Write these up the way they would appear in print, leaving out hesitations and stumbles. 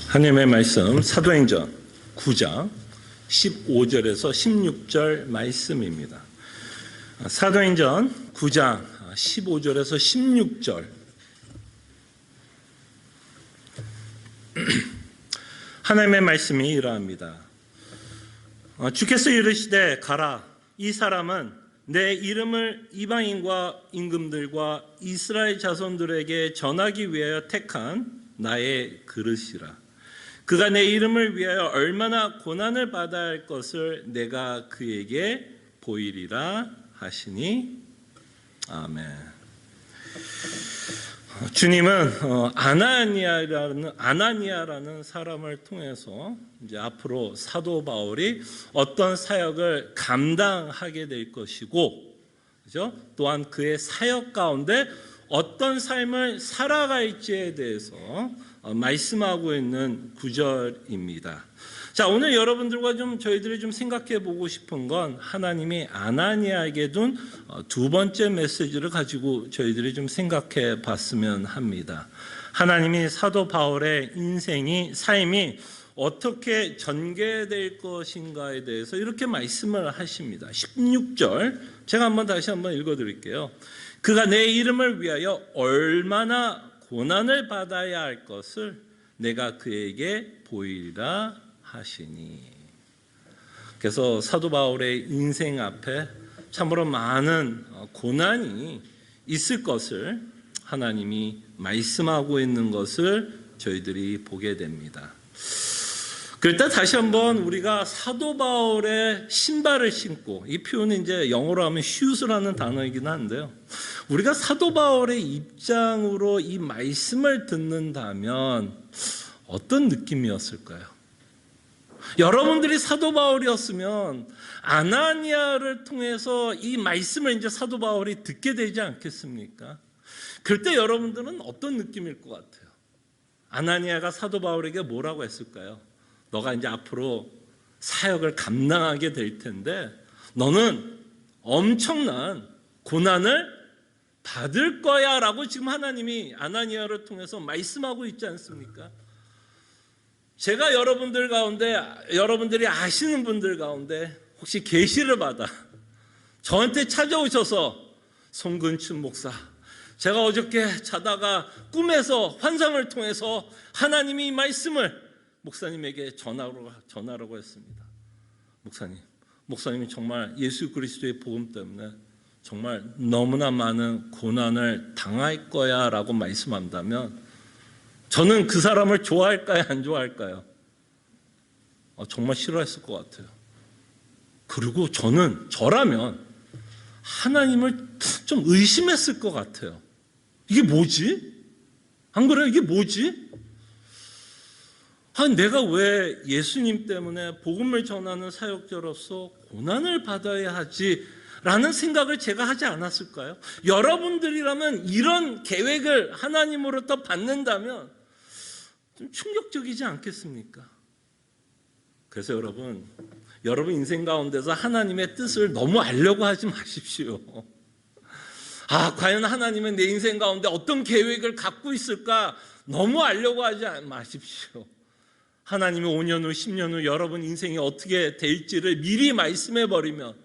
하나님의 말씀 사도행전 9장 15절에서 16절 말씀입니다. 사도행전 9장 15절에서 16절. 하나님의 말씀이 이러합니다. 주께서 이르시되 가라. 이 사람은 내 이름을 이방인과 임금들과 이스라엘 자손들에게 전하기 위하여 택한 나의 그릇이라. 그가 내 이름을 위하여 얼마나 고난을 받아야 할 것을 내가 그에게 보이리라 하시니. 아멘. 주님은 아나니아라는 사람을 통해서 이제 앞으로 사도 바울이 어떤 사역을 감당하게 될 것이고, 그죠? 또한 그의 사역 가운데 어떤 삶을 살아갈지에 대해서 말씀하고 있는 구절입니다. 자, 오늘 여러분들과 저희들이 생각해 보고 싶은 건 하나님이 아나니아에게 둔 두 번째 메시지를 가지고 저희들이 생각해 봤으면 합니다. 하나님이 사도 바울의 삶이 어떻게 전개될 것인가에 대해서 이렇게 말씀을 하십니다. 16절 제가 다시 한번 읽어 드릴게요. 그가 내 이름을 위하여 얼마나 고난을 받아야 할 것을 내가 그에게 보이리라 하시니. 그래서 사도 바울의 인생 앞에 참으로 많은 고난이 있을 것을 하나님이 말씀하고 있는 것을 저희들이 보게 됩니다. 그럴 때 다시 한번 우리가 사도 바울의 신발을 신고, 이 표현은 이제 영어로 하면 슈즈라는 단어이긴 한데요. 우리가 사도 바울의 입장으로 이 말씀을 듣는다면 어떤 느낌이었을까요? 여러분들이 사도 바울이었으면 아나니아를 통해서 이 말씀을 이제 사도 바울이 듣게 되지 않겠습니까? 그럴 때 여러분들은 어떤 느낌일 것 같아요? 아나니아가 사도 바울에게 뭐라고 했을까요? 너가 이제 앞으로 사역을 감당하게 될 텐데 너는 엄청난 고난을 받을 거야 라고 지금 하나님이 아나니아를 통해서 말씀하고 있지 않습니까? 제가 여러분들 가운데, 여러분들이 아시는 분들 가운데 혹시 계시를 받아 저한테 찾아오셔서 송근춘 목사, 제가 어저께 자다가 꿈에서 환상을 통해서 하나님이 이 말씀을 목사님에게 전하라고 했습니다. 목사님이 정말 예수 그리스도의 복음 때문에 정말 너무나 많은 고난을 당할 거야 라고 말씀한다면 저는 그 사람을 좋아할까요? 안 좋아할까요? 정말 싫어했을 것 같아요. 그리고 저라면 하나님을 좀 의심했을 것 같아요. 이게 뭐지? 안 그래요? 이게 뭐지? 내가 왜 예수님 때문에 복음을 전하는 사역자로서 고난을 받아야 하지? 라는 생각을 제가 하지 않았을까요? 여러분들이라면 이런 계획을 하나님으로부터 받는다면 좀 충격적이지 않겠습니까? 그래서 여러분 인생 가운데서 하나님의 뜻을 너무 알려고 하지 마십시오. 과연 하나님은 내 인생 가운데 어떤 계획을 갖고 있을까? 너무 알려고 하지 마십시오. 하나님이 5년 후, 10년 후 여러분 인생이 어떻게 될지를 미리 말씀해 버리면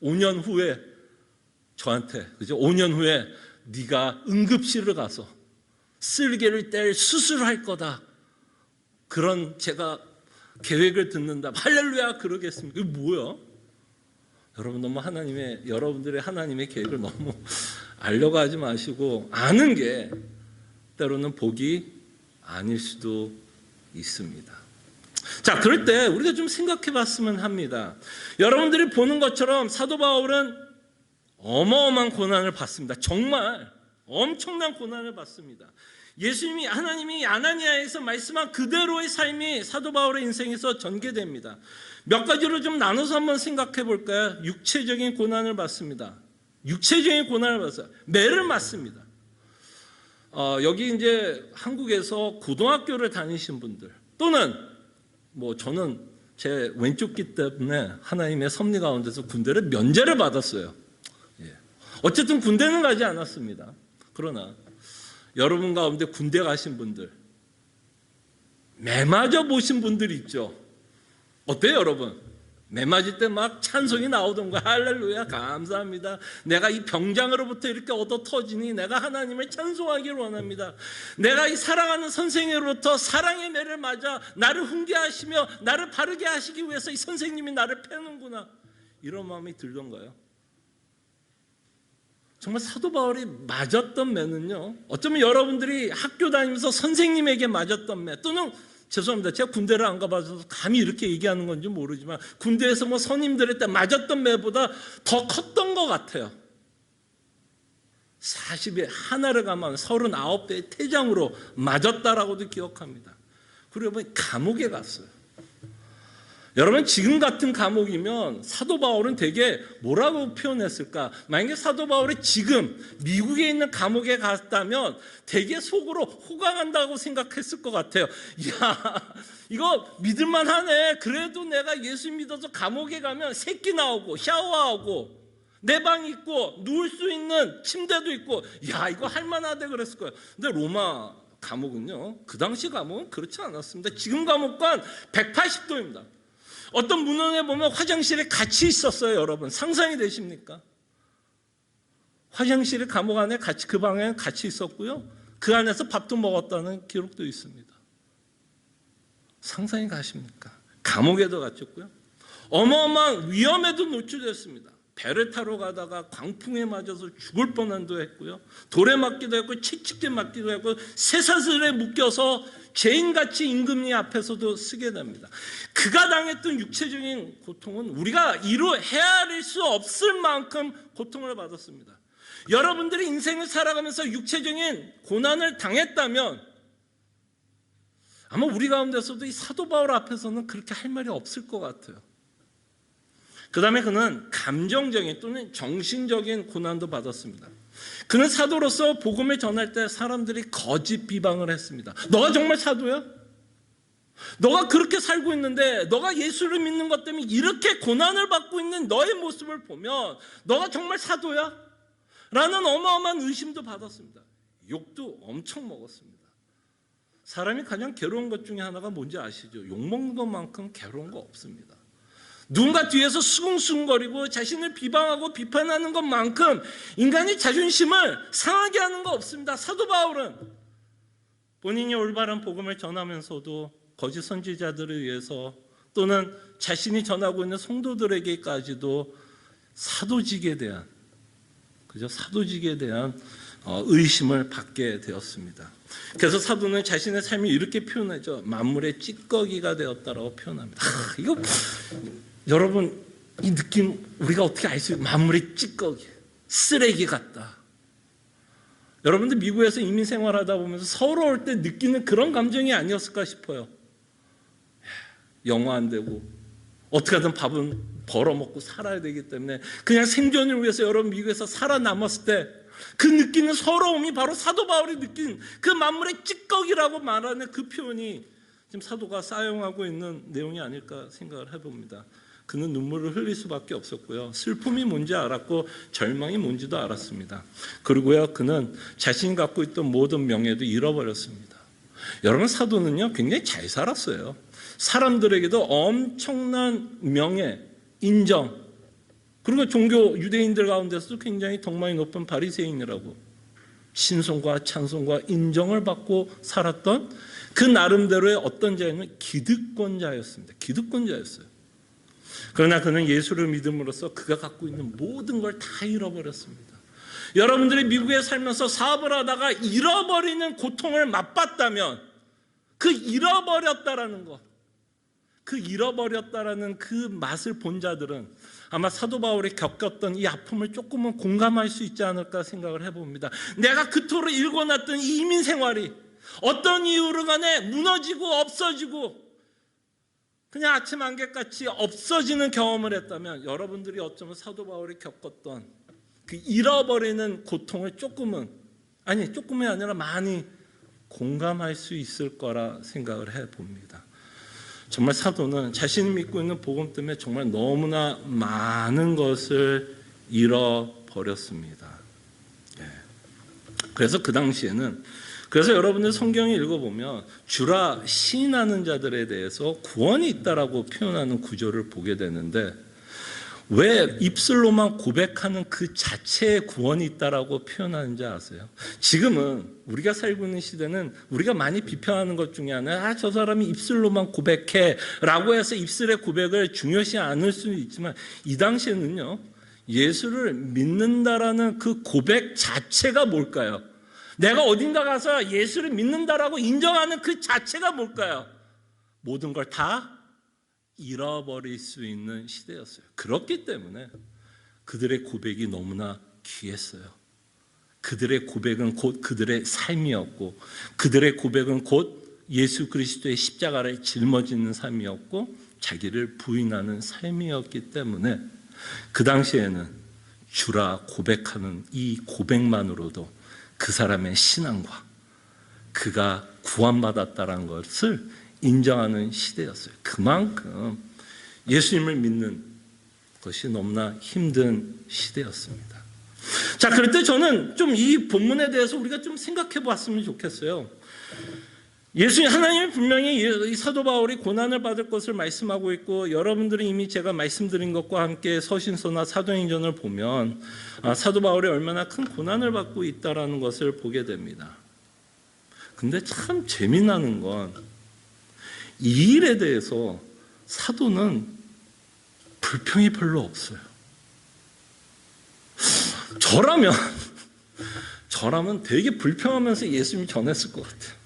5년 후에 저한테, 그죠? 5년 후에 네가 응급실을 가서 쓸개를 뗄 수술할 거다. 그런 제가 계획을 듣는다. 할렐루야 그러겠습니까? 이게 뭐야? 여러분 너무 여러분들의 하나님의 계획을 너무 알려고 하지 마시고 아는 게 때로는 복이 아닐 수도 있습니다. 자, 그럴 때 우리가 좀 생각해 봤으면 합니다. 여러분들이 보는 것처럼 사도 바울은 어마어마한 고난을 받습니다. 정말 엄청난 고난을 받습니다. 하나님이 아나니아에서 말씀한 그대로의 삶이 사도 바울의 인생에서 전개됩니다. 몇 가지로 좀 나눠서 한번 생각해 볼까요? 육체적인 고난을 받습니다. 육체적인 고난을 받았어요. 매를 맞습니다. 여기 이제 한국에서 고등학교를 다니신 분들 또는 저는 제 왼쪽 귀 때문에 하나님의 섭리 가운데서 군대를 면제를 받았어요. 어쨌든 군대는 가지 않았습니다. 그러나 여러분 가운데 군대 가신 분들 매 맞아 보신 분들이 있죠. 어때요, 여러분? 매 맞을 때 막 찬송이 나오던가, 할렐루야, 감사합니다. 내가 이 병장으로부터 이렇게 얻어 터지니 내가 하나님을 찬송하기를 원합니다. 내가 이 사랑하는 선생님으로부터 사랑의 매를 맞아 나를 훈계하시며 나를 바르게 하시기 위해서 이 선생님이 나를 패는구나, 이런 마음이 들던가요? 정말 사도 바울이 맞았던 매는요, 어쩌면 여러분들이 학교 다니면서 선생님에게 맞았던 매, 또는 죄송합니다, 제가 군대를 안 가봐서 감히 이렇게 얘기하는 건지 모르지만 군대에서 뭐 선임들한테 맞았던 매보다 더 컸던 것 같아요. 40에 하나를 가면 39대의 태장으로 맞았다라고도 기억합니다. 그리고 감옥에 갔어요. 여러분, 지금 같은 감옥이면 사도 바울은 되게 뭐라고 표현했을까? 만약에 사도 바울이 지금 미국에 있는 감옥에 갔다면 되게 속으로 호강한다고 생각했을 것 같아요. 야, 이거 믿을만 하네. 그래도 내가 예수 믿어서 감옥에 가면 새끼 나오고 샤워하고 내 방 있고 누울 수 있는 침대도 있고, 야, 이거 할만하대 그랬을 거예요. 근데 로마 감옥은요, 그 당시 감옥은 그렇지 않았습니다. 지금 감옥과 180도입니다. 어떤 문헌에 보면 화장실에 같이 있었어요, 여러분. 상상이 되십니까? 화장실이 감옥 안에 같이, 그 방에 같이 있었고요. 그 안에서 밥도 먹었다는 기록도 있습니다. 상상이 가십니까? 감옥에도 갇혔고요. 어마어마한 위험에도 노출됐습니다. 배를 타러 가다가 광풍에 맞아서 죽을 뻔한도 했고요. 돌에 맞기도 했고 채찍에 맞기도 했고 쇠사슬에 묶여서 죄인같이 임금님 앞에서도 쓰게 됩니다. 그가 당했던 육체적인 고통은 우리가 이루 헤아릴 수 없을 만큼 고통을 받았습니다. 여러분들이 인생을 살아가면서 육체적인 고난을 당했다면 아마 우리 가운데서도 이 사도 바울 앞에서는 그렇게 할 말이 없을 것 같아요. 그 다음에 그는 감정적인 또는 정신적인 고난도 받았습니다. 그는 사도로서 복음을 전할 때 사람들이 거짓 비방을 했습니다. 너가 정말 사도야? 너가 그렇게 살고 있는데, 너가 예수를 믿는 것 때문에 이렇게 고난을 받고 있는 너의 모습을 보면 너가 정말 사도야? 라는 어마어마한 의심도 받았습니다. 욕도 엄청 먹었습니다. 사람이 가장 괴로운 것 중에 하나가 뭔지 아시죠? 욕먹는 것만큼 괴로운 거 없습니다. 누군가 뒤에서 수긍수긍거리고 자신을 비방하고 비판하는 것만큼 인간이 자존심을 상하게 하는 거 없습니다. 사도 바울은 본인이 올바른 복음을 전하면서도 거짓 선지자들을 위해서 또는 자신이 전하고 있는 성도들에게까지도 사도직에 대한 의심을 받게 되었습니다. 그래서 사도는 자신의 삶이 이렇게 표현하죠. 만물의 찌꺼기가 되었다라고 표현합니다. 이거 여러분, 이 느낌 우리가 어떻게 알 수 있어요? 만물의 찌꺼기, 쓰레기 같다. 여러분들 미국에서 이민 생활하다 보면서 서울 올 때 느끼는 그런 감정이 아니었을까 싶어요. 영어 안 되고 어떻게 하든 밥은 벌어먹고 살아야 되기 때문에 그냥 생존을 위해서 여러분 미국에서 살아남았을 때 그 느끼는 서러움이 바로 사도 바울이 느낀 그 만물의 찌꺼기라고 말하는 그 표현이 지금 사도가 사용하고 있는 내용이 아닐까 생각을 해봅니다. 그는 눈물을 흘릴 수밖에 없었고요. 슬픔이 뭔지 알았고 절망이 뭔지도 알았습니다. 그리고요, 그는 자신이 갖고 있던 모든 명예도 잃어버렸습니다. 여러분, 사도는요 굉장히 잘 살았어요. 사람들에게도 엄청난 명예, 인정, 그리고 종교 유대인들 가운데서도 굉장히 덕망이 높은 바리새인이라고 신송과 찬송과 인정을 받고 살았던 그 나름대로의 어떤 자는 기득권자였습니다. 기득권자였어요. 그러나 그는 예수를 믿음으로써 그가 갖고 있는 모든 걸 다 잃어버렸습니다. 여러분들이 미국에 살면서 사업을 하다가 잃어버리는 고통을 맛봤다면 그 잃어버렸다라는 것, 그 잃어버렸다라는 그 맛을 본 자들은 아마 사도 바울이 겪었던 이 아픔을 조금은 공감할 수 있지 않을까 생각을 해봅니다. 내가 그토록 일궈놨던 이 이민 생활이 어떤 이유로 간에 무너지고 없어지고 그냥 아침 안개같이 없어지는 경험을 했다면 여러분들이 어쩌면 사도 바울이 겪었던 그 잃어버리는 고통을 조금이 아니라 많이 공감할 수 있을 거라 생각을 해봅니다. 정말 사도는 자신이 믿고 있는 복음 때문에 정말 너무나 많은 것을 잃어버렸습니다. 그래서 그 당시에는 그래서 여러분들 성경을 읽어보면 주라 시인하는 자들에 대해서 구원이 있다라고 표현하는 구절을 보게 되는데 왜 입술로만 고백하는 그 자체에 구원이 있다라고 표현하는지 아세요? 지금은 우리가 살고 있는 시대는 우리가 많이 비판하는 것 중에 하나, 저 사람이 입술로만 고백해 라고 해서 입술의 고백을 중요시 않을 수는 있지만 이 당시에는요, 예수를 믿는다라는 그 고백 자체가 뭘까요? 내가 어딘가 가서 예수를 믿는다라고 인정하는 그 자체가 뭘까요? 모든 걸 다 잃어버릴 수 있는 시대였어요. 그렇기 때문에 그들의 고백이 너무나 귀했어요. 그들의 고백은 곧 그들의 삶이었고, 그들의 고백은 곧 예수 그리스도의 십자가를 짊어지는 삶이었고, 자기를 부인하는 삶이었기 때문에 그 당시에는 주라 고백하는 이 고백만으로도 그 사람의 신앙과 그가 구원받았다는 것을 인정하는 시대였어요. 그만큼 예수님을 믿는 것이 너무나 힘든 시대였습니다. 자, 그럴 때 저는 좀 이 본문에 대해서 우리가 좀 생각해 봤으면 좋겠어요. 하나님이 분명히 이 사도 바울이 고난을 받을 것을 말씀하고 있고, 여러분들이 이미 제가 말씀드린 것과 함께 서신서나 사도행전을 보면 사도 바울이 얼마나 큰 고난을 받고 있다라는 것을 보게 됩니다. 근데 참 재미나는 건 이 일에 대해서 사도는 불평이 별로 없어요. 저라면 되게 불평하면서 예수님이 전했을 것 같아요.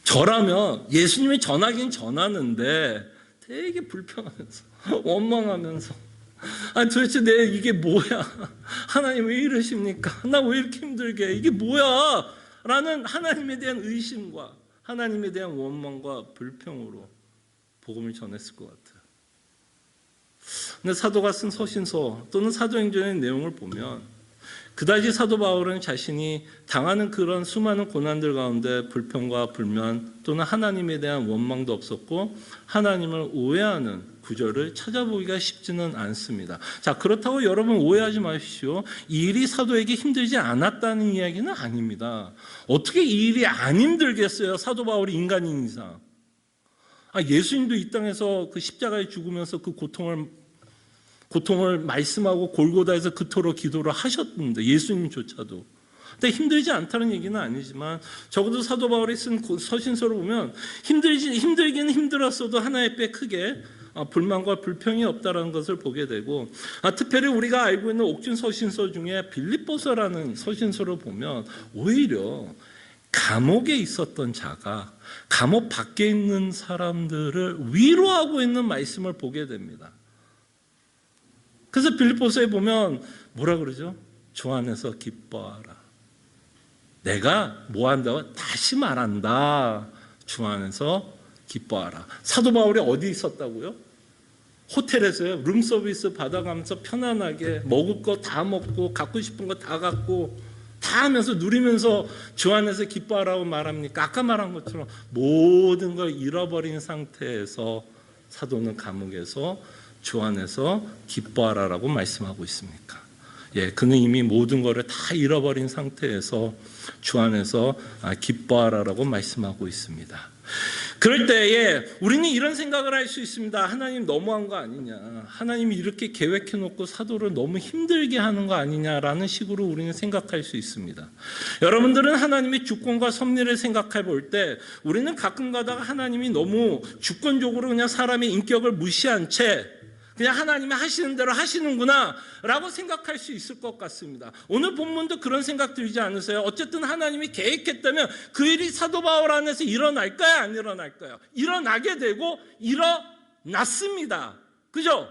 저라면 예수님이 전하긴 전하는데 되게 불평하면서 원망하면서 도대체 이게 뭐야? 하나님 왜 이러십니까? 나 왜 이렇게 힘들게? 이게 뭐야? 라는 하나님에 대한 의심과 하나님에 대한 원망과 불평으로 복음을 전했을 것 같아요. 근데 사도가 쓴 서신서 또는 사도행전의 내용을 보면 그다지 사도 바울은 자신이 당하는 그런 수많은 고난들 가운데 불평과 불만 또는 하나님에 대한 원망도 없었고 하나님을 오해하는 구절을 찾아보기가 쉽지는 않습니다. 자, 그렇다고 여러분 오해하지 마십시오. 이 일이 사도에게 힘들지 않았다는 이야기는 아닙니다. 어떻게 이 일이 안 힘들겠어요? 사도 바울이 인간인 이상. 예수님도 이 땅에서 그 십자가에 죽으면서 그 고통을 말씀하고 골고다에서 그토록 기도를 하셨는데, 예수님조차도. 근데 힘들지 않다는 얘기는 아니지만 적어도 사도 바울이 쓴 서신서를 보면 힘들기는 힘들었어도 하나의 뼈 크게 불만과 불평이 없다는 것을 보게 되고, 특별히 우리가 알고 있는 옥중 서신서 중에 빌립보서라는 서신서를 보면 오히려 감옥에 있었던 자가 감옥 밖에 있는 사람들을 위로하고 있는 말씀을 보게 됩니다. 그래서 빌립보서에 보면 뭐라 그러죠? 주 안에서 기뻐하라. 내가 뭐 한다고? 다시 말한다. 주 안에서 기뻐하라. 사도 바울이 어디 있었다고요? 호텔에서요. 룸서비스 받아가면서 편안하게 먹을 거 다 먹고 갖고 싶은 거 다 갖고 다 하면서 누리면서 주 안에서 기뻐하라고 말합니까? 아까 말한 것처럼 모든 걸 잃어버린 상태에서 사도는 감옥에서 주 안에서 기뻐하라라고 말씀하고 있습니까? 그는 이미 모든 것을 다 잃어버린 상태에서 주 안에서 기뻐하라라고 말씀하고 있습니다. 그럴 때에 우리는 이런 생각을 할 수 있습니다. 하나님 너무한 거 아니냐? 하나님이 이렇게 계획해놓고 사도를 너무 힘들게 하는 거 아니냐라는 식으로 우리는 생각할 수 있습니다. 여러분들은 하나님의 주권과 섭리를 생각해 볼 때 우리는 가끔 가다가 하나님이 너무 주권적으로 그냥 사람의 인격을 무시한 채 그냥 하나님이 하시는 대로 하시는구나 라고 생각할 수 있을 것 같습니다. 오늘 본문도 그런 생각 들지 않으세요? 어쨌든 하나님이 계획했다면 그 일이 사도 바울 안에서 일어날까요? 안 일어날까요? 일어나게 되고 일어났습니다. 그죠?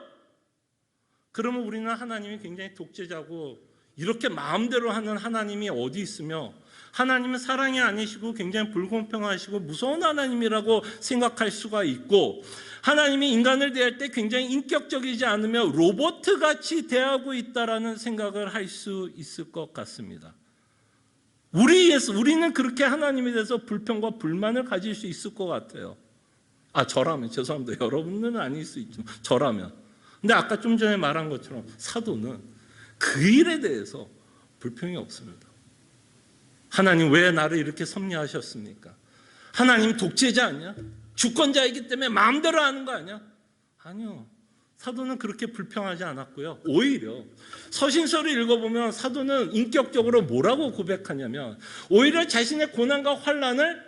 그러면 우리는 하나님이 굉장히 독재자고 이렇게 마음대로 하는 하나님이 어디 있으며 하나님은 사랑이 아니시고 굉장히 불공평하시고 무서운 하나님이라고 생각할 수가 있고, 하나님이 인간을 대할 때 굉장히 인격적이지 않으며 로봇같이 대하고 있다라는 생각을 할 수 있을 것 같습니다. 우리는 그렇게 하나님에 대해서 불평과 불만을 가질 수 있을 것 같아요. 저라면, 죄송합니다. 여러분들은 아닐 수 있지만 저라면. 근데 아까 좀 전에 말한 것처럼 사도는 그 일에 대해서 불평이 없습니다. 하나님 왜 나를 이렇게 섭리하셨습니까? 하나님 독재자 아니야? 주권자이기 때문에 마음대로 하는 거 아니야? 아니요. 사도는 그렇게 불평하지 않았고요. 오히려 서신서를 읽어보면 사도는 인격적으로 뭐라고 고백하냐면 오히려 자신의 고난과 환난을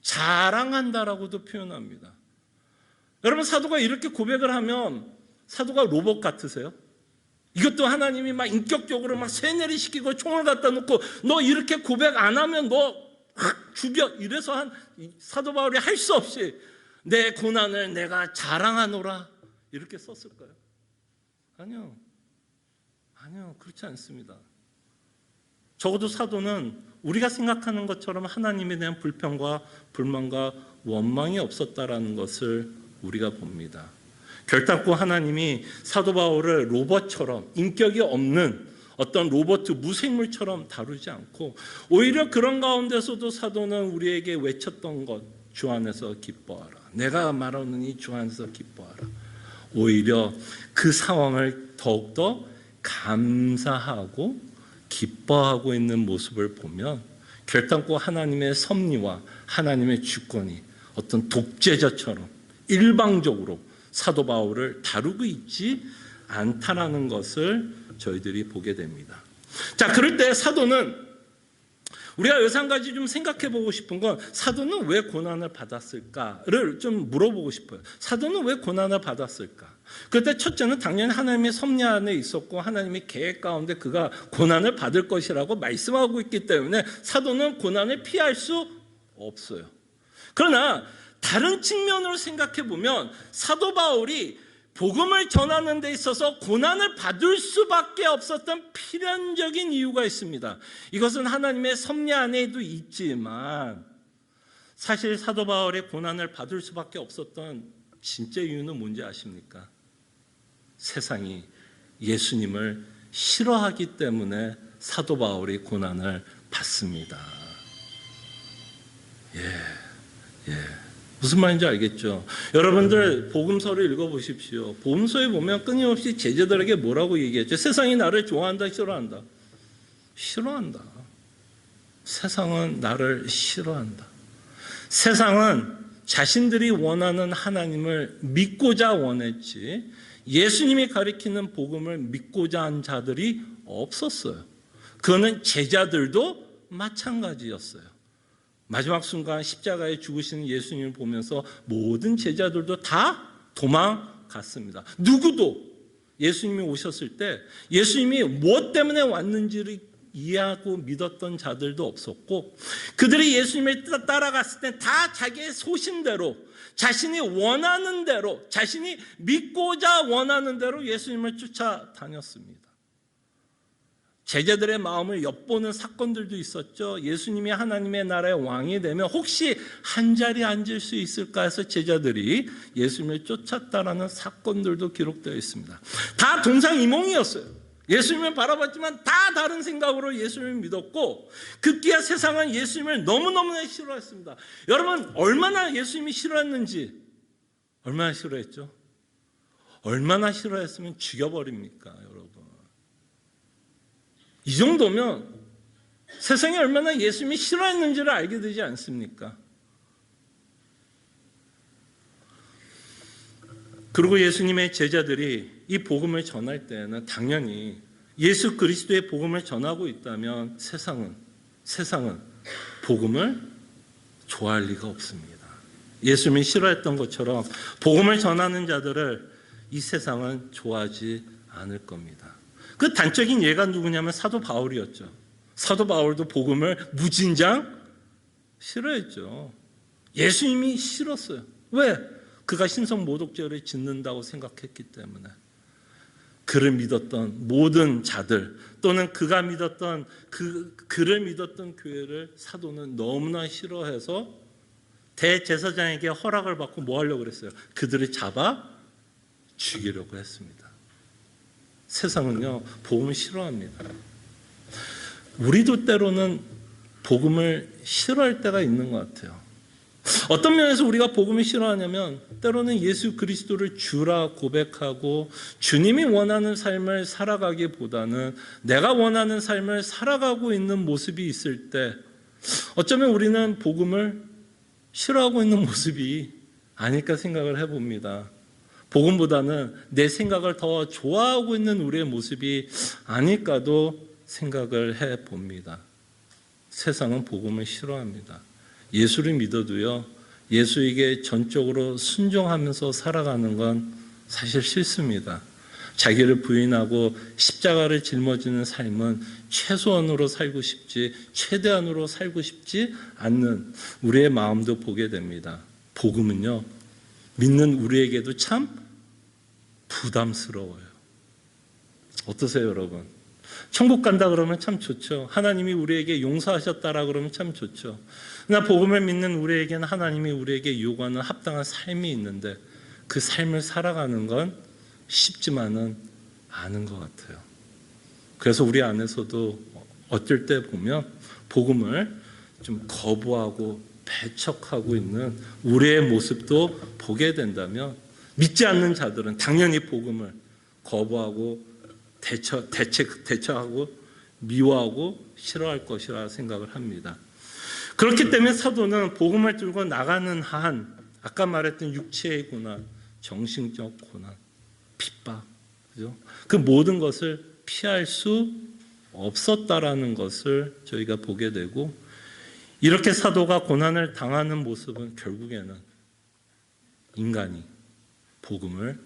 자랑한다라고도 표현합니다. 여러분, 사도가 이렇게 고백을 하면 사도가 로봇 같으세요? 이것도 하나님이 막 인격적으로 막 세뇌를 시키고 총을 갖다 놓고 너 이렇게 고백 안 하면 너 죽여, 이래서 한 사도 바울이 할 수 없이 내 고난을 내가 자랑하노라 이렇게 썼을까요? 아니요. 그렇지 않습니다. 적어도 사도는 우리가 생각하는 것처럼 하나님에 대한 불평과 불만과 원망이 없었다라는 것을 우리가 봅니다. 결단코 하나님이 사도 바울을 로봇처럼 인격이 없는 어떤 로봇 무생물처럼 다루지 않고 오히려 그런 가운데서도 사도는 우리에게 외쳤던 것, 주 안에서 기뻐하라. 내가 말하느니 주 안에서 기뻐하라. 오히려 그 상황을 더욱더 감사하고 기뻐하고 있는 모습을 보면 결단코 하나님의 섭리와 하나님의 주권이 어떤 독재자처럼 일방적으로 사도 바울을 다루고 있지 않다라는 것을 저희들이 보게 됩니다. 자, 그럴 때 사도는 우리가 여섯 가지 좀 생각해 보고 싶은 건 사도는 왜 고난을 받았을까를 좀 물어보고 싶어요. 사도는 왜 고난을 받았을까? 그때 첫째는 당연히 하나님의 섭리 안에 있었고 하나님의 계획 가운데 그가 고난을 받을 것이라고 말씀하고 있기 때문에 사도는 고난을 피할 수 없어요. 그러나 다른 측면으로 생각해 보면 사도 바울이 복음을 전하는 데 있어서 고난을 받을 수밖에 없었던 필연적인 이유가 있습니다. 이것은 하나님의 섭리 안에도 있지만 사실 사도 바울이 고난을 받을 수밖에 없었던 진짜 이유는 뭔지 아십니까? 세상이 예수님을 싫어하기 때문에 사도 바울이 고난을 받습니다. 무슨 말인지 알겠죠? 여러분들 복음서를 읽어보십시오. 복음서에 보면 끊임없이 제자들에게 뭐라고 얘기했죠? 세상이 나를 좋아한다, 싫어한다? 싫어한다. 세상은 나를 싫어한다. 세상은 자신들이 원하는 하나님을 믿고자 원했지 예수님이 가리키는 복음을 믿고자 한 자들이 없었어요. 그거는 제자들도 마찬가지였어요. 마지막 순간 십자가에 죽으시는 예수님을 보면서 모든 제자들도 다 도망갔습니다. 누구도 예수님이 오셨을 때 예수님이 무엇 때문에 왔는지를 이해하고 믿었던 자들도 없었고 그들이 예수님을 따라갔을 때 다 자기의 소신대로 자신이 원하는 대로 자신이 믿고자 원하는 대로 예수님을 쫓아다녔습니다. 제자들의 마음을 엿보는 사건들도 있었죠. 예수님이 하나님의 나라의 왕이 되면 혹시 한 자리에 앉을 수 있을까 해서 제자들이 예수님을 쫓았다라는 사건들도 기록되어 있습니다. 다 동상이몽이었어요. 예수님을 바라봤지만 다 다른 생각으로 예수님을 믿었고 급기야 세상은 예수님을 너무너무 싫어했습니다. 여러분 얼마나 예수님이 싫어했는지 얼마나 싫어했죠? 얼마나 싫어했으면 죽여버립니까 여러분? 이 정도면 세상이 얼마나 예수님이 싫어했는지를 알게 되지 않습니까? 그리고 예수님의 제자들이 이 복음을 전할 때는 당연히 예수 그리스도의 복음을 전하고 있다면 세상은 복음을 좋아할 리가 없습니다. 예수님이 싫어했던 것처럼 복음을 전하는 자들을 이 세상은 좋아하지 않을 겁니다. 그 단적인 예가 누구냐면 사도 바울이었죠. 사도 바울도 복음을 무진장 싫어했죠. 예수님이 싫었어요. 왜? 그가 신성모독죄를 짓는다고 생각했기 때문에. 그를 믿었던 모든 자들 또는 그가 믿었던 그를 믿었던 교회를 사도는 너무나 싫어해서 대제사장에게 허락을 받고 뭐 하려고 그랬어요? 그들을 잡아 죽이려고 했습니다. 세상은요, 복음을 싫어합니다. 우리도 때로는 복음을 싫어할 때가 있는 것 같아요. 어떤 면에서 우리가 복음을 싫어하냐면 때로는 예수 그리스도를 주라 고백하고 주님이 원하는 삶을 살아가기보다는 내가 원하는 삶을 살아가고 있는 모습이 있을 때 어쩌면 우리는 복음을 싫어하고 있는 모습이 아닐까 생각을 해봅니다. 복음보다는 내 생각을 더 좋아하고 있는 우리의 모습이 아닐까도 생각을 해봅니다. 세상은 복음을 싫어합니다. 예수를 믿어도요, 예수에게 전적으로 순종하면서 살아가는 건 사실 싫습니다. 자기를 부인하고 십자가를 짊어지는 삶은 최소한으로 살고 싶지, 최대한으로 살고 싶지 않는 우리의 마음도 보게 됩니다. 복음은요, 믿는 우리에게도 참 부담스러워요. 어떠세요, 여러분? 천국 간다 그러면 참 좋죠. 하나님이 우리에게 용서하셨다라 그러면 참 좋죠. 그러나 복음을 믿는 우리에게는 하나님이 우리에게 요구하는 합당한 삶이 있는데 그 삶을 살아가는 건 쉽지만은 않은 것 같아요. 그래서 우리 안에서도 어쩔 때 보면 복음을 좀 거부하고 배척하고 있는 우리의 모습도 보게 된다면 믿지 않는 자들은 당연히 복음을 거부하고 대처하고 미워하고 싫어할 것이라 생각을 합니다. 그렇기 때문에 사도는 복음을 들고 나가는 한 아까 말했던 육체의 고난, 정신적 고난, 핍박, 그죠? 그 모든 것을 피할 수 없었다라는 것을 저희가 보게 되고, 이렇게 사도가 고난을 당하는 모습은 결국에는 인간이 복음을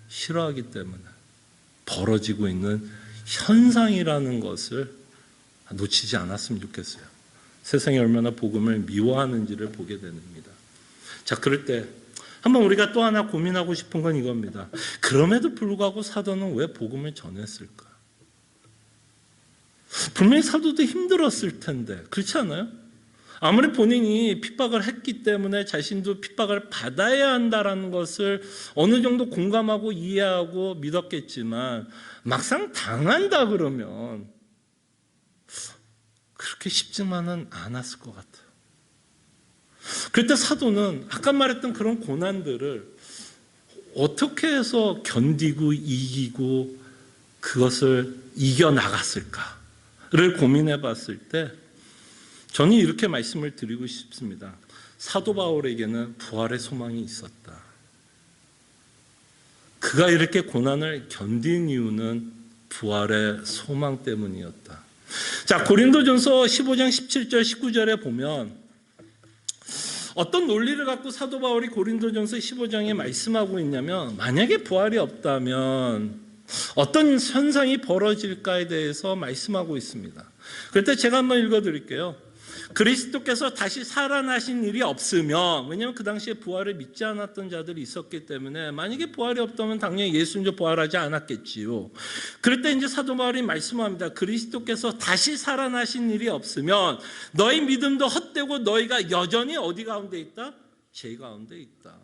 싫어하기 때문에 벌어지고 있는 현상이라는 것을 놓치지 않았으면 좋겠어요. 세상이 얼마나 복음을 미워하는지를 보게 됩니다. 자, 그럴 때 한번 우리가 또 하나 고민하고 싶은 건 이겁니다. 그럼에도 불구하고 사도는 왜 복음을 전했을까? 분명히 사도도 힘들었을 텐데, 그렇지 않아요? 아무리 본인이 핍박을 했기 때문에 자신도 핍박을 받아야 한다는 것을 어느 정도 공감하고 이해하고 믿었겠지만 막상 당한다 그러면 그렇게 쉽지만은 않았을 것 같아요. 그때 사도는 아까 말했던 그런 고난들을 어떻게 해서 견디고 이기고 그것을 이겨나갔을까를 고민해 봤을 때 저는 이렇게 말씀을 드리고 싶습니다. 사도 바울에게는 부활의 소망이 있었다. 그가 이렇게 고난을 견딘 이유는 부활의 소망 때문이었다. 자, 고린도전서 15장 17절 19절에 보면 어떤 논리를 갖고 사도 바울이 고린도전서 15장에 말씀하고 있냐면, 만약에 부활이 없다면 어떤 현상이 벌어질까에 대해서 말씀하고 있습니다. 그럴 때 제가 한번 읽어드릴게요. 그리스도께서 다시 살아나신 일이 없으면, 왜냐하면 그 당시에 부활을 믿지 않았던 자들이 있었기 때문에 만약에 부활이 없다면 당연히 예수님도 부활하지 않았겠지요. 그럴 때 이제 사도 바울이 말씀합니다. 그리스도께서 다시 살아나신 일이 없으면 너희 믿음도 헛되고 너희가 여전히 어디 가운데 있다? 죄 가운데 있다.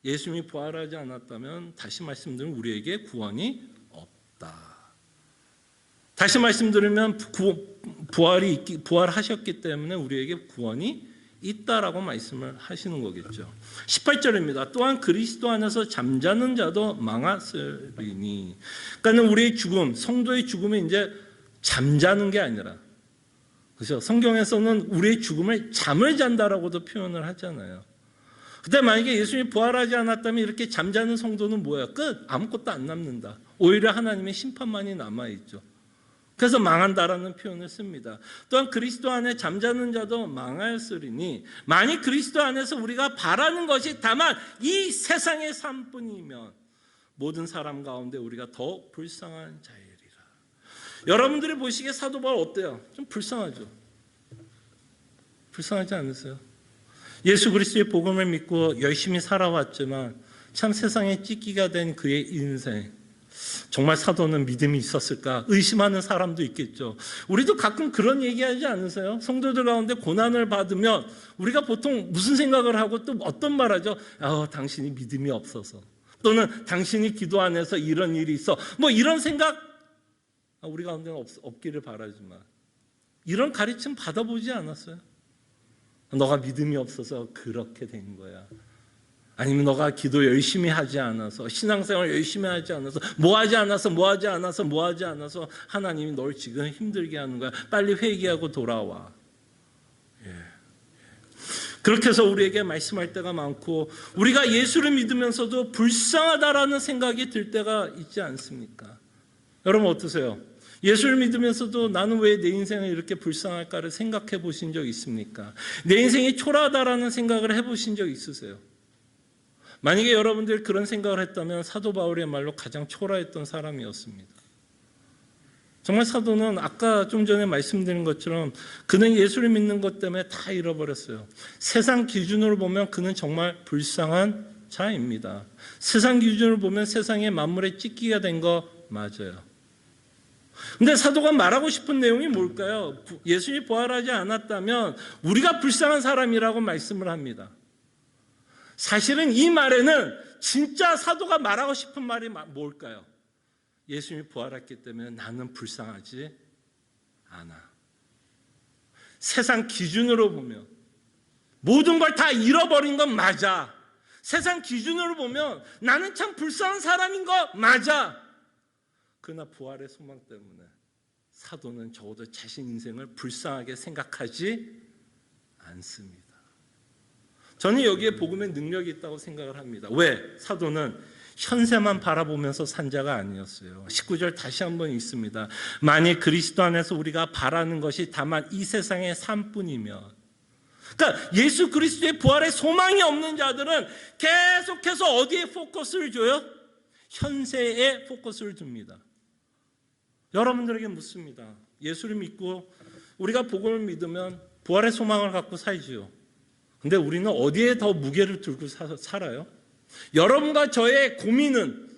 예수님이 부활하지 않았다면 다시 말씀드리면 우리에게 구원이 없다. 다시 말씀드리면 부활하셨기 때문에 우리에게 구원이 있다라고 말씀을 하시는 거겠죠. 18절입니다. 또한 그리스도 안에서 잠자는 자도 망하으리니. 그러니까 우리의 죽음, 성도의 죽음이 이제 잠자는 게 아니라, 그렇죠? 성경에서는 우리의 죽음을 잠을 잔다라고도 표현을 하잖아요. 그때 만약에 예수님이 부활하지 않았다면 이렇게 잠자는 성도는 뭐야? 끝! 아무것도 안 남는다. 오히려 하나님의 심판만이 남아있죠. 그래서 망한다라는 표현을 씁니다. 또한 그리스도 안에 잠자는 자도 망하였으리니, 만일 그리스도 안에서 우리가 바라는 것이 다만 이 세상의 삶뿐이면 모든 사람 가운데 우리가 더욱 불쌍한 자이리라. 여러분들이 보시기에 사도 바울 어때요? 좀 불쌍하죠? 불쌍하지 않으세요? 예수 그리스도의 복음을 믿고 열심히 살아왔지만 참 세상에 찢기가 된 그의 인생, 정말 사도는 믿음이 있었을까 의심하는 사람도 있겠죠. 우리도 가끔 그런 얘기하지 않으세요? 성도들 가운데 고난을 받으면 우리가 보통 무슨 생각을 하고 또 어떤 말 하죠? 당신이 믿음이 없어서, 또는 당신이 기도 안 해서 이런 일이 있어, 뭐 이런 생각 우리 가운데는 없기를 바라지만, 이런 가르침 받아보지 않았어요? 너가 믿음이 없어서 그렇게 된 거야. 아니면 너가 기도 열심히 하지 않아서, 신앙생활 열심히 하지 않아서, 뭐 하지 않아서 하나님이 널 지금 힘들게 하는 거야. 빨리 회개하고 돌아와. 그렇게 해서 우리에게 말씀할 때가 많고 우리가 예수를 믿으면서도 불쌍하다라는 생각이 들 때가 있지 않습니까? 여러분 어떠세요? 예수를 믿으면서도 나는 왜 내 인생을 이렇게 불쌍할까를 생각해 보신 적 있습니까? 내 인생이 초라하다라는 생각을 해보신 적 있으세요? 만약에 여러분들 그런 생각을 했다면 사도 바울의 말로 가장 초라했던 사람이었습니다. 정말 사도는 아까 좀 전에 말씀드린 것처럼 그는 예수를 믿는 것 때문에 다 잃어버렸어요. 세상 기준으로 보면 그는 정말 불쌍한 자입니다. 세상 기준으로 보면 세상의 만물에 찢기가 된 거 맞아요. 근데 사도가 말하고 싶은 내용이 뭘까요? 예수님이 부활하지 않았다면 우리가 불쌍한 사람이라고 말씀을 합니다. 사실은 이 말에는 진짜 사도가 말하고 싶은 말이 뭘까요? 예수님이 부활했기 때문에 나는 불쌍하지 않아. 세상 기준으로 보면 모든 걸 다 잃어버린 건 맞아. 세상 기준으로 보면 나는 참 불쌍한 사람인 거 맞아. 그러나 부활의 소망 때문에 사도는 적어도 자신 인생을 불쌍하게 생각하지 않습니다. 저는 여기에 복음의 능력이 있다고 생각을 합니다. 왜? 사도는 현세만 바라보면서 산 자가 아니었어요. 19절 다시 한번 읽습니다. 만일 그리스도 안에서 우리가 바라는 것이 다만 이 세상의 삶뿐이면, 그러니까 예수 그리스도의 부활의 소망이 없는 자들은 계속해서 어디에 포커스를 줘요? 현세에 포커스를 둡니다. 여러분들에게 묻습니다. 예수를 믿고 우리가 복음을 믿으면 부활의 소망을 갖고 살지요. 근데 우리는 어디에 더 무게를 두고 살아요? 여러분과 저의 고민은,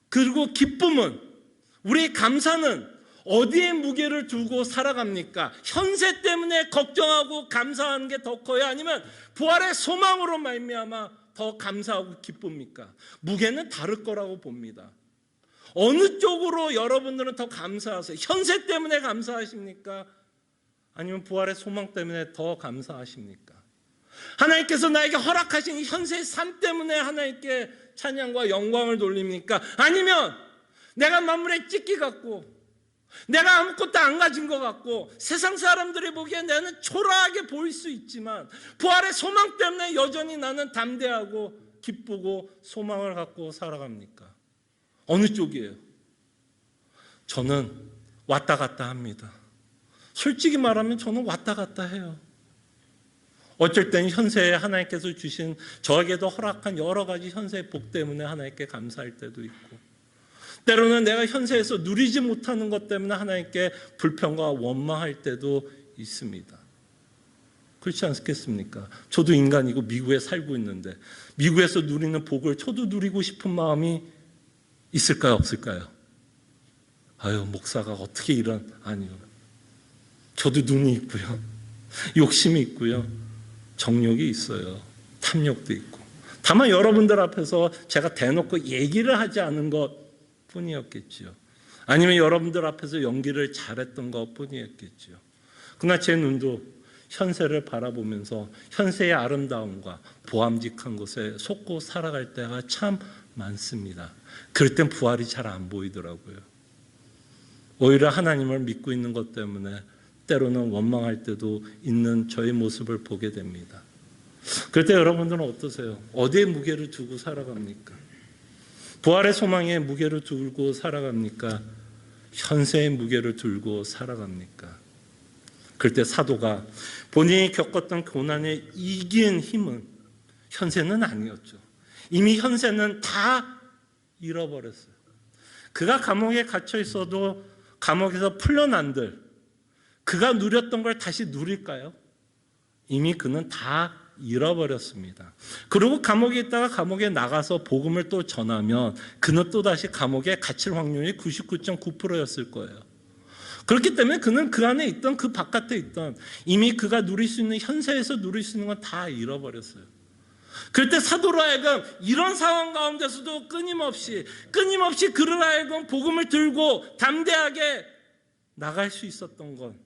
그리고 기쁨은, 우리의 감사는 어디에 무게를 두고 살아갑니까? 현세 때문에 걱정하고 감사하는 게 더 커요? 아니면 부활의 소망으로 말미암아 더 감사하고 기쁩니까? 무게는 다를 거라고 봅니다. 어느 쪽으로 여러분들은 더 감사하세요? 현세 때문에 감사하십니까? 아니면 부활의 소망 때문에 더 감사하십니까? 하나님께서 나에게 허락하신 현세의 삶 때문에 하나님께 찬양과 영광을 돌립니까? 아니면 내가 만물에 찢기 같고 내가 아무것도 안 가진 것 같고 세상 사람들이 보기에 나는 초라하게 보일 수 있지만 부활의 소망 때문에 여전히 나는 담대하고 기쁘고 소망을 갖고 살아갑니까? 어느 쪽이에요? 저는 왔다 갔다 합니다. 솔직히 말하면 저는 왔다 갔다 해요. 어쩔 땐 현세에 하나님께서 주신, 저에게도 허락한 여러 가지 현세의 복 때문에 하나님께 감사할 때도 있고, 때로는 내가 현세에서 누리지 못하는 것 때문에 하나님께 불평과 원망할 때도 있습니다. 그렇지 않겠습니까? 저도 인간이고 미국에 살고 있는데 미국에서 누리는 복을 저도 누리고 싶은 마음이 있을까요? 없을까요? 아유, 목사가 어떻게 이런, 아니요. 저도 눈이 있고요. 욕심이 있고요. 정욕이 있어요. 탐욕도 있고. 다만 여러분들 앞에서 제가 대놓고 얘기를 하지 않은 것 뿐이었겠죠. 아니면 여러분들 앞에서 연기를 잘했던 것 뿐이었겠죠. 그러나 제 눈도 현세를 바라보면서 현세의 아름다움과 보암직한 것에 속고 살아갈 때가 참 많습니다. 그럴 땐 부활이 잘 안 보이더라고요. 오히려 하나님을 믿고 있는 것 때문에 때로는 원망할 때도 있는 저의 모습을 보게 됩니다. 그럴 때 여러분들은 어떠세요? 어디에 무게를 두고 살아갑니까? 부활의 소망에 무게를 두고 살아갑니까? 현세의 무게를 들고 살아갑니까? 그럴 때 사도가 본인이 겪었던 고난에 이긴 힘은 현세는 아니었죠. 이미 현세는 다 잃어버렸어요. 그가 감옥에 갇혀 있어도 감옥에서 풀려난들 그가 누렸던 걸 다시 누릴까요? 이미 그는 다 잃어버렸습니다. 그리고 감옥에 있다가 감옥에 나가서 복음을 또 전하면 그는 또다시 감옥에 갇힐 확률이 99.9%였을 거예요. 그렇기 때문에 그는 그 안에 있던, 그 바깥에 있던, 이미 그가 누릴 수 있는, 현세에서 누릴 수 있는 건 다 잃어버렸어요. 그럴 때 사도로 하여금 이런 상황 가운데서도 끊임없이 그를 하여금 복음을 들고 담대하게 나갈 수 있었던 건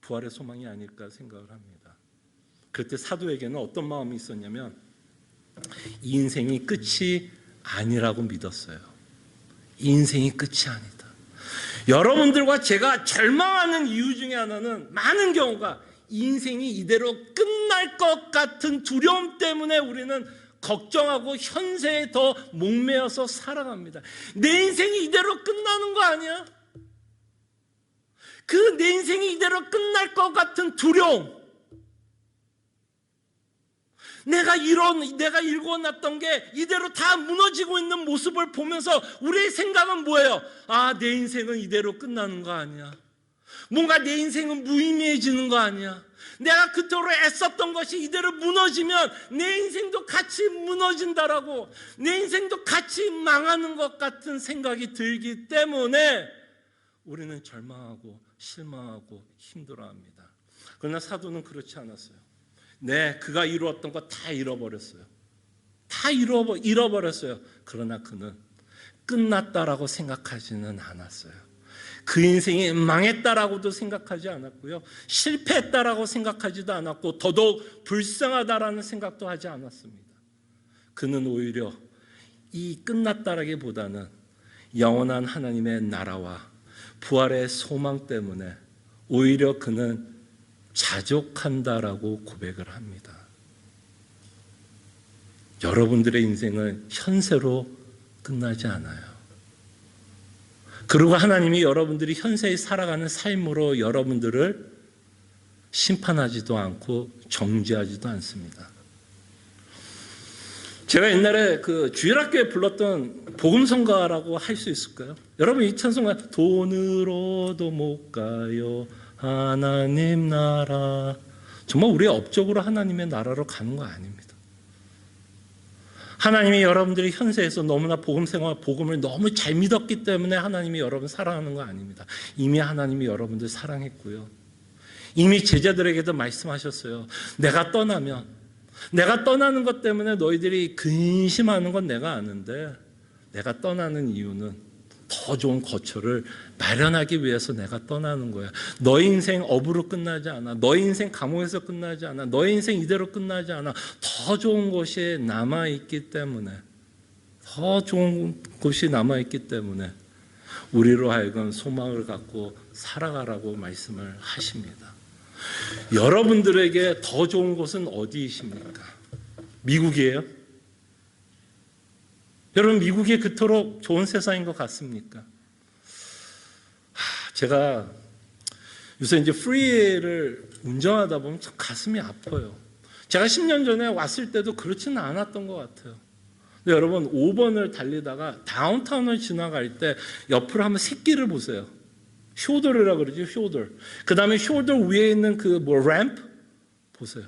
부활의 소망이 아닐까 생각을 합니다. 그럴 때 사도에게는 어떤 마음이 있었냐면 이 인생이 끝이 아니라고 믿었어요. 이 인생이 끝이 아니다. 여러분들과 제가 절망하는 이유 중에 하나는 많은 경우가 인생이 이대로 끝날 것 같은 두려움 때문에 우리는 걱정하고 현세에 더 목매어서 살아갑니다. 내 인생이 이대로 끝나는 거 아니야? 그 내 인생이 이대로 끝날 것 같은 두려움, 내가 일궈놨던 게 이대로 다 무너지고 있는 모습을 보면서 우리의 생각은 뭐예요? 아, 내 인생은 이대로 끝나는 거 아니야. 뭔가 내 인생은 무의미해지는 거 아니야. 내가 그토록 애썼던 것이 이대로 무너지면 내 인생도 같이 무너진다라고, 내 인생도 같이 망하는 것 같은 생각이 들기 때문에 우리는 절망하고 실망하고 힘들어합니다. 그러나 사도는 그렇지 않았어요. 네, 그가 이루었던 거 다 잃어버렸어요. 다 잃어버렸어요. 그러나 그는 끝났다라고 생각하지는 않았어요. 그 인생이 망했다라고도 생각하지 않았고요. 실패했다라고 생각하지도 않았고 더더욱 불쌍하다라는 생각도 하지 않았습니다. 그는 오히려 이 끝났다라기보다는 영원한 하나님의 나라와 부활의 소망 때문에 오히려 그는 자족한다라고 고백을 합니다. 여러분들의 인생은 현세로 끝나지 않아요. 그리고 하나님이 여러분들이 현세에 살아가는 삶으로 여러분들을 심판하지도 않고 정죄하지도 않습니다. 제가 옛날에 그 주일학교에 불렀던 복음성가라고 할 수 있을까요? 여러분 이 찬송가 돈으로도 못 가요 하나님 나라, 정말 우리 업적으로 하나님의 나라로 가는 거 아닙니다. 하나님이 여러분들이 현세에서 너무나 복음생활, 복음을 너무 잘 믿었기 때문에 하나님이 여러분 사랑하는 거 아닙니다. 이미 하나님이 여러분들 사랑했고요. 이미 제자들에게도 말씀하셨어요. 내가 떠나는 것 때문에 너희들이 근심하는 건 내가 아는데 내가 떠나는 이유는 더 좋은 거처를 마련하기 위해서 내가 떠나는 거야. 너희 인생 업으로 끝나지 않아. 너희 인생 감옥에서 끝나지 않아. 너희 인생 이대로 끝나지 않아. 더 좋은 곳이 남아있기 때문에, 더 좋은 곳이 남아있기 때문에 우리로 하여금 소망을 갖고 살아가라고 말씀을 하십니다. 여러분들에게 더 좋은 곳은 어디이십니까? 미국이에요? 여러분 미국이 그토록 좋은 세상인 것 같습니까? 제가 요새 이제 프리웨이를 운전하다 보면 참 가슴이 아파요. 제가 10년 전에 왔을 때도 그렇지는 않았던 것 같아요. 근데 여러분 5번을 달리다가 다운타운을 지나갈 때 옆으로 한번 새끼를 보세요. 쇼더라고 그러죠. 쇼더. 그 다음에 쇼더 위에 있는 그 램프 보세요.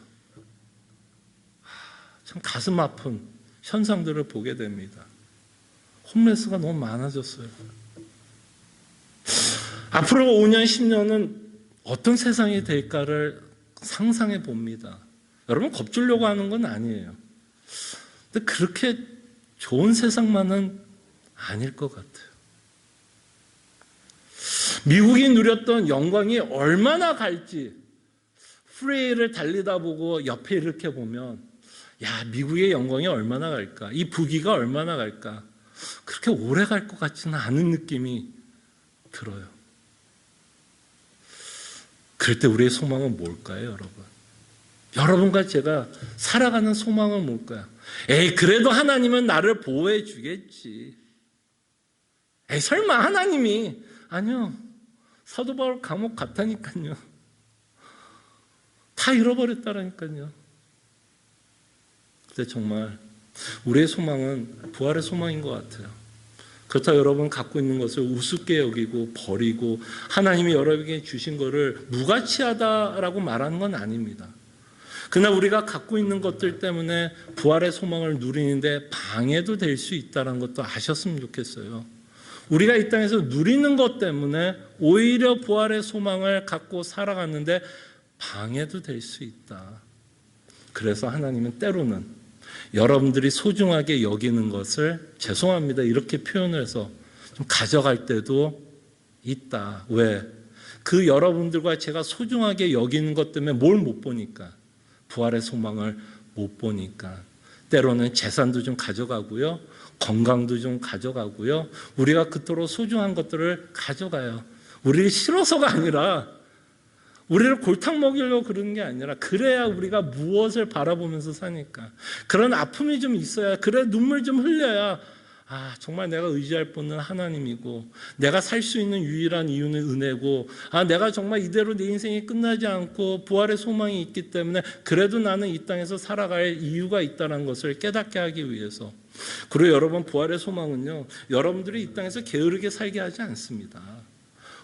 참 가슴 아픈 현상들을 보게 됩니다. 홈레스가 너무 많아졌어요. 앞으로 5년, 10년은 어떤 세상이 될까를 상상해 봅니다. 여러분 겁주려고 하는 건 아니에요. 근데 그렇게 좋은 세상만은 아닐 것 같아요. 미국이 누렸던 영광이 얼마나 갈지 프레이를 달리다 보고 옆에 이렇게 보면 야, 미국의 영광이 얼마나 갈까? 이 부귀가 얼마나 갈까? 그렇게 오래 갈 것 같지는 않은 느낌이 들어요. 그럴 때 우리의 소망은 뭘까요, 여러분? 여러분과 제가 살아가는 소망은 뭘까요? 에이, 그래도 하나님은 나를 보호해 주겠지. 에이, 설마 하나님이. 아니요. 사도 바울 감옥 갔다니까요. 다 잃어버렸다라니까요. 근데 정말 우리의 소망은 부활의 소망인 것 같아요. 그렇다고 여러분 갖고 있는 것을 우습게 여기고 버리고 하나님이 여러분에게 주신 것을 무가치하다라고 말하는 건 아닙니다. 그러나 우리가 갖고 있는 것들 때문에 부활의 소망을 누리는데 방해도 될 수 있다는 것도 아셨으면 좋겠어요. 우리가 이 땅에서 누리는 것 때문에 오히려 부활의 소망을 갖고 살아갔는데 방해도 될 수 있다. 그래서 하나님은 때로는 여러분들이 소중하게 여기는 것을 죄송합니다 이렇게 표현을 해서 좀 가져갈 때도 있다. 왜? 그 여러분들과 제가 소중하게 여기는 것 때문에 뭘 못 보니까, 부활의 소망을 못 보니까 때로는 재산도 좀 가져가고요, 건강도 좀 가져가고요, 우리가 그토록 소중한 것들을 가져가요. 우리가 싫어서가 아니라 우리를 골탕 먹이려고 그러는 게 아니라 그래야 우리가 무엇을 바라보면서 사니까. 그런 아픔이 좀 있어야, 그래 눈물 좀 흘려야 정말 내가 의지할 분은 하나님이고 내가 살 수 있는 유일한 이유는 은혜고 내가 정말 이대로 내 인생이 끝나지 않고 부활의 소망이 있기 때문에 그래도 나는 이 땅에서 살아갈 이유가 있다는 것을 깨닫게 하기 위해서. 그리고 여러분, 부활의 소망은요, 여러분들이 이 땅에서 게으르게 살게 하지 않습니다.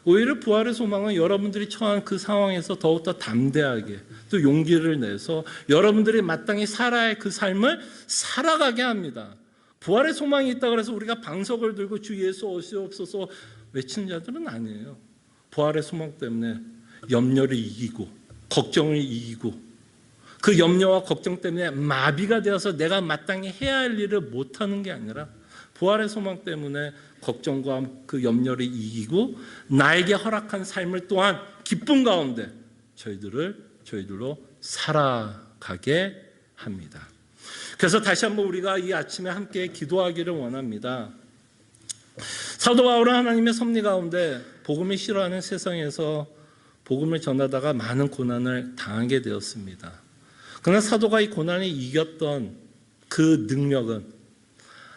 오히려 부활의 소망은 여러분들이 처한 그 상황에서 더욱더 담대하게 또 용기를 내서 여러분들이 마땅히 살아야 할 그 삶을 살아가게 합니다. 부활의 소망이 있다고 해서 우리가 방석을 들고 주 예수 오시옵소서 외치는 자들은 아니에요. 부활의 소망 때문에 염려를 이기고 걱정을 이기고 그 염려와 걱정 때문에 마비가 되어서 내가 마땅히 해야 할 일을 못하는 게 아니라 부활의 소망 때문에 걱정과 그 염려를 이기고 나에게 허락한 삶을 또한 기쁨 가운데 저희들로 살아가게 합니다. 그래서 다시 한번 우리가 이 아침에 함께 기도하기를 원합니다. 사도 바울은 하나님의 섭리 가운데 복음이 싫어하는 세상에서 복음을 전하다가 많은 고난을 당하게 되었습니다. 그러나 사도가 이 고난을 이겼던 그 능력은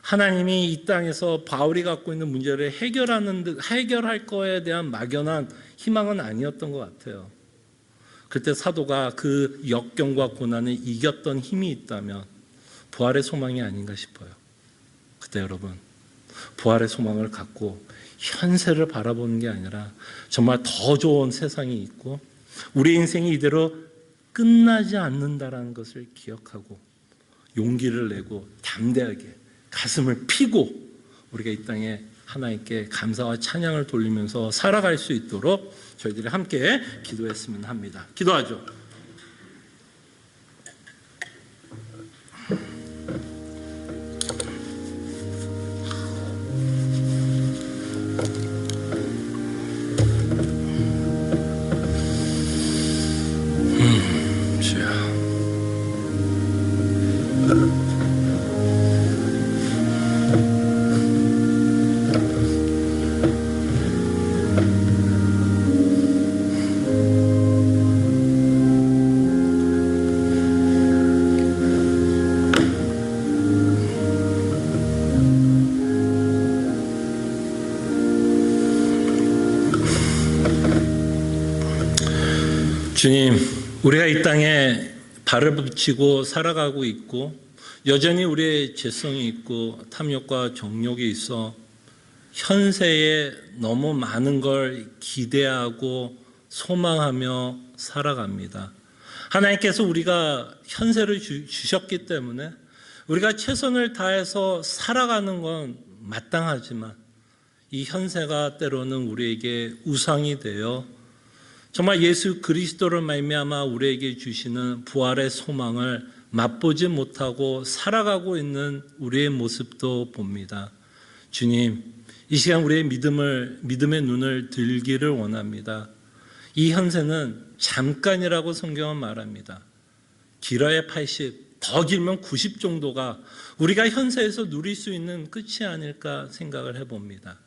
하나님이 이 땅에서 바울이 갖고 있는 문제를 해결할 거에 대한 막연한 희망은 아니었던 것 같아요. 그때 사도가 그 역경과 고난을 이겼던 힘이 있다면 부활의 소망이 아닌가 싶어요. 그때 여러분, 부활의 소망을 갖고 현세를 바라보는 게 아니라 정말 더 좋은 세상이 있고 우리 인생이 이대로 끝나지 않는다라는 것을 기억하고 용기를 내고 담대하게 가슴을 피고 우리가 이 땅에 하나님께 감사와 찬양을 돌리면서 살아갈 수 있도록 저희들이 함께 기도했으면 합니다. 기도하죠. 주님, 우리가 이 땅에 발을 붙이고 살아가고 있고 여전히 우리의 죄성이 있고 탐욕과 정욕이 있어 현세에 너무 많은 걸 기대하고 소망하며 살아갑니다. 하나님께서 우리가 현세를 주셨기 때문에 우리가 최선을 다해서 살아가는 건 마땅하지만 이 현세가 때로는 우리에게 우상이 되어 정말 예수 그리스도를 말미암아 우리에게 주시는 부활의 소망을 맛보지 못하고 살아가고 있는 우리의 모습도 봅니다. 주님, 이 시간 우리의 믿음의 눈을 들기를 원합니다. 이 현세는 잠깐이라고 성경은 말합니다. 길어야 80, 더 길면 90 정도가 우리가 현세에서 누릴 수 있는 끝이 아닐까 생각을 해봅니다.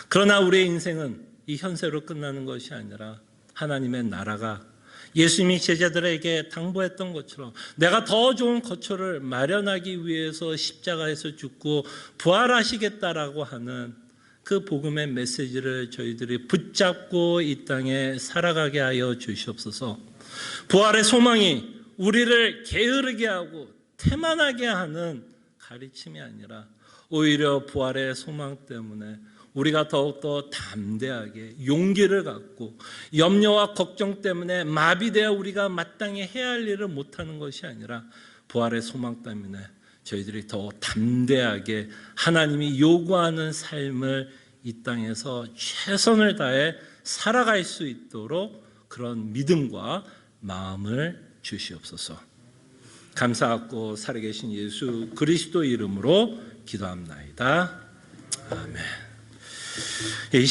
그러나 우리의 인생은 이 현세로 끝나는 것이 아니라 하나님의 나라가 예수님이 제자들에게 당부했던 것처럼 내가 더 좋은 거처를 마련하기 위해서 십자가에서 죽고 부활하시겠다라고 하는 그 복음의 메시지를 저희들이 붙잡고 이 땅에 살아가게 하여 주시옵소서. 부활의 소망이 우리를 게으르게 하고 태만하게 하는 가르침이 아니라 오히려 부활의 소망 때문에 우리가 더욱더 담대하게 용기를 갖고 염려와 걱정 때문에 마비되어 우리가 마땅히 해야 할 일을 못하는 것이 아니라 부활의 소망 때문에 저희들이 더 담대하게 하나님이 요구하는 삶을 이 땅에서 최선을 다해 살아갈 수 있도록 그런 믿음과 마음을 주시옵소서. 감사하고 살아계신 예수 그리스도 이름으로 기도합나이다. 아멘. 이